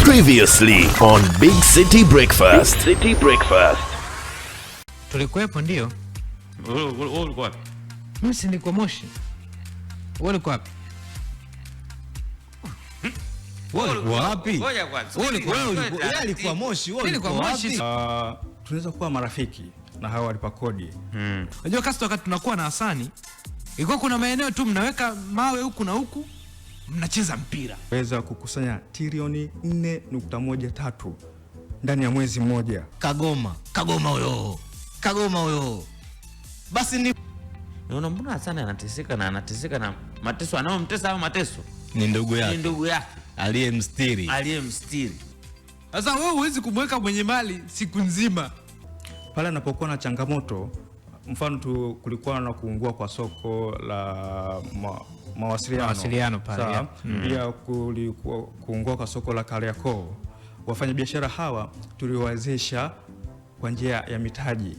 Previously on Big City Breakfast. Big City Breakfast. Tulikuwepo ndio. Wewe ulikuwa wapi? Mimi si nilikuwa Moshi. Wewe ulikuwa wapi? Wewe ulikuwa wapi? Ngoja kwanza. Wewe alikuwa Moshi, wewe ulikuwa wapi? Tunaweza kuwa marafiki na hawa walipa kodi. Unajua Castro, wakati tunakuwa na Hasani, ilikuwa kuna maeneo tu mnaweka mawe huku na huku, mnacheza mpira. Weza kukusanya trilioni 4.13 ndani ya mwezi mmoja. Kagoma huyo. Basi ni Unaona mbona Hasani anateseka na mateso anayomtesa au mateso? Ni ndugu yake. Ni ndugu yake aliyemstiri. Sasa wewe huwezi kumweka mwenye mali siku nzima. Pale anapokuwa na changamoto, mfano tu kulikuwa na kuungua kwa soko la mawasiliano pale. Pia kulikuwa kuungua kwa soko la Kariakoo. Wafanyabiashara hawa tuliwawezesha kwa njia ya mitaji.